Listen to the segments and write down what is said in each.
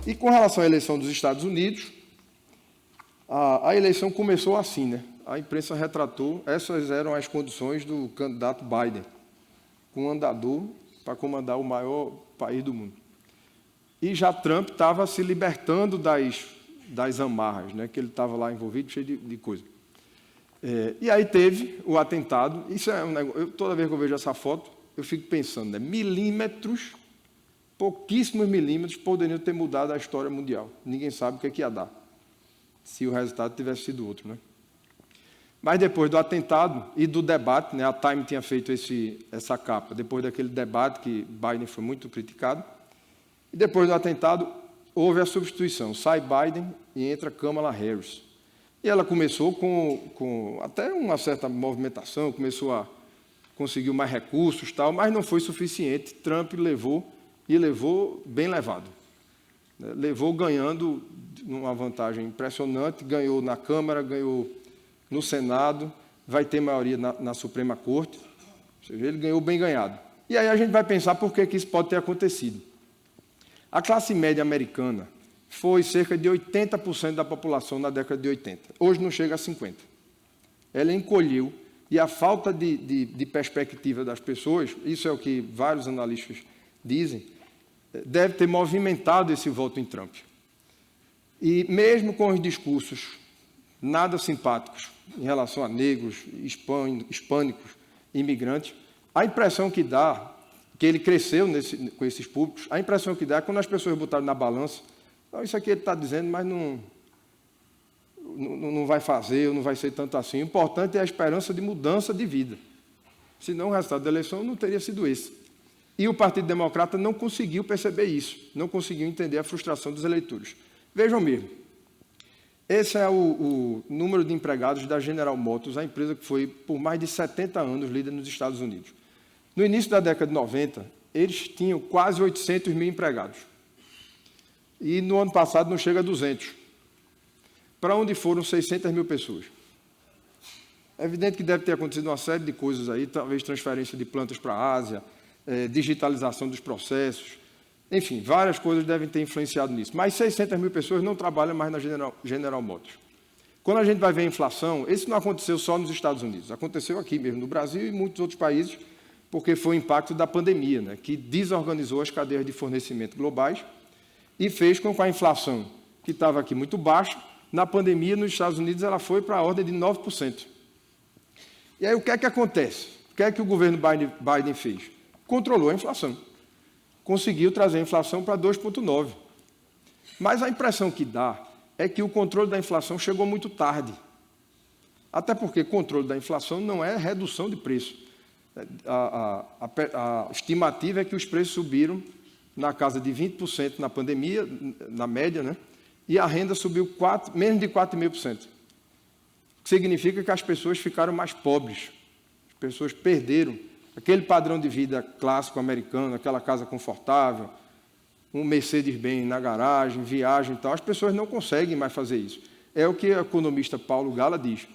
E com relação à eleição dos Estados Unidos, a eleição começou assim, né? A imprensa retratou, essas eram as condições do candidato Biden, com um andador para comandar o maior país do mundo. E já Trump estava se libertando das amarras, né? Que ele estava lá envolvido, cheio de coisa. E aí teve o atentado. Isso é um negócio, toda vez que eu vejo essa foto, eu fico pensando, né? Milímetros, pouquíssimos milímetros poderiam ter mudado a história mundial. Ninguém sabe o que ia dar, se o resultado tivesse sido outro, né? Mas depois do atentado e do debate, né, a Time tinha feito essa capa, depois daquele debate que Biden foi muito criticado, e depois do atentado houve a substituição, sai Biden e entra Kamala Harris. E ela começou com até uma certa movimentação, começou a conseguir mais recursos, tal, mas não foi suficiente. Trump levou bem levado. Levou ganhando uma vantagem impressionante, ganhou na Câmara, ganhou no Senado, vai ter maioria na Suprema Corte, ou seja, ele ganhou bem ganhado. E aí a gente vai pensar por que isso pode ter acontecido. A classe média americana foi cerca de 80% da população na década de 80. Hoje não chega a 50%. Ela encolheu, e a falta de perspectiva das pessoas, isso é o que vários analistas dizem, deve ter movimentado esse voto em Trump. E mesmo com os discursos nada simpáticos em relação a negros, hispânicos, imigrantes, a impressão que dá, que ele cresceu com esses públicos, a impressão que dá é quando as pessoas botaram na balança, isso aqui ele está dizendo, mas não vai fazer, não vai ser tanto assim. O importante é a esperança de mudança de vida. Senão o resultado da eleição não teria sido esse. E o Partido Democrata não conseguiu perceber isso, não conseguiu entender a frustração dos eleitores. Vejam mesmo, esse é o número de empregados da General Motors, a empresa que foi por mais de 70 anos líder nos Estados Unidos. No início da década de 90, eles tinham quase 800 mil empregados. E no ano passado não chega a 200. Para onde foram 600 mil pessoas? É evidente que deve ter acontecido uma série de coisas aí, talvez transferência de plantas para a Ásia, digitalização dos processos, enfim, várias coisas devem ter influenciado nisso. Mas 600 mil pessoas não trabalham mais na General Motors. Quando a gente vai ver a inflação, isso não aconteceu só nos Estados Unidos, aconteceu aqui mesmo, no Brasil e em muitos outros países, porque foi o impacto da pandemia, né, que desorganizou as cadeias de fornecimento globais e fez com que a inflação, que estava aqui muito baixa, na pandemia, nos Estados Unidos, ela foi para a ordem de 9%. E aí, o que é que acontece? O que é que o governo Biden fez? Controlou a inflação. Conseguiu trazer a inflação para 2,9%. Mas a impressão que dá é que o controle da inflação chegou muito tarde. Até porque controle da inflação não é redução de preço. A estimativa é que os preços subiram na casa de 20% na pandemia, na média, né? E a renda subiu menos de 4,5%. O que significa que as pessoas ficaram mais pobres. As pessoas perderam aquele padrão de vida clássico americano, aquela casa confortável, um Mercedes-Benz na garagem, viagem e tal. As pessoas não conseguem mais fazer isso. É o que o economista Paulo Gala diz.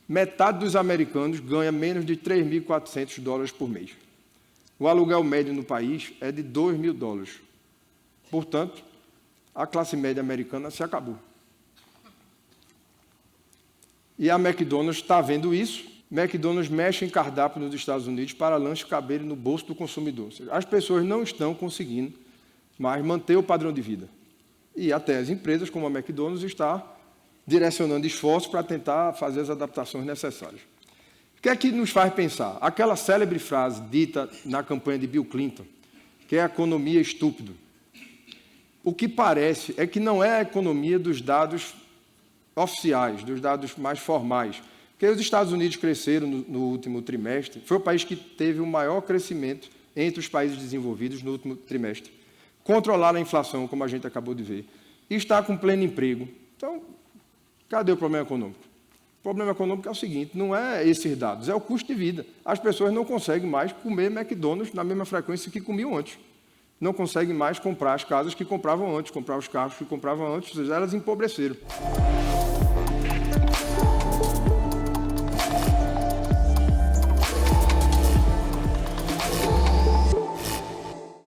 Metade dos americanos ganha menos de $3.400 por mês. O aluguel médio no país é de $2.000. Portanto, a classe média americana se acabou. E a McDonald's está vendo isso. McDonald's mexe em cardápio nos Estados Unidos para lanches caberem no bolso do consumidor. Ou seja, as pessoas não estão conseguindo mais manter o padrão de vida. E até as empresas, como a McDonald's, está direcionando esforços para tentar fazer as adaptações necessárias. O que é que nos faz pensar? Aquela célebre frase dita na campanha de Bill Clinton, que é a economia estúpido. O que parece é que não é a economia dos dados oficiais, dos dados mais formais. Porque os Estados Unidos cresceram no último trimestre, foi o país que teve o maior crescimento entre os países desenvolvidos no último trimestre. Controlar a inflação, como a gente acabou de ver, e está com pleno emprego. Então, cadê o problema econômico? O problema econômico é o seguinte, não é esses dados, é o custo de vida. As pessoas não conseguem mais comer McDonald's na mesma frequência que comiam antes. Não conseguem mais comprar as casas que compravam antes, comprar os carros que compravam antes, ou seja, elas empobreceram.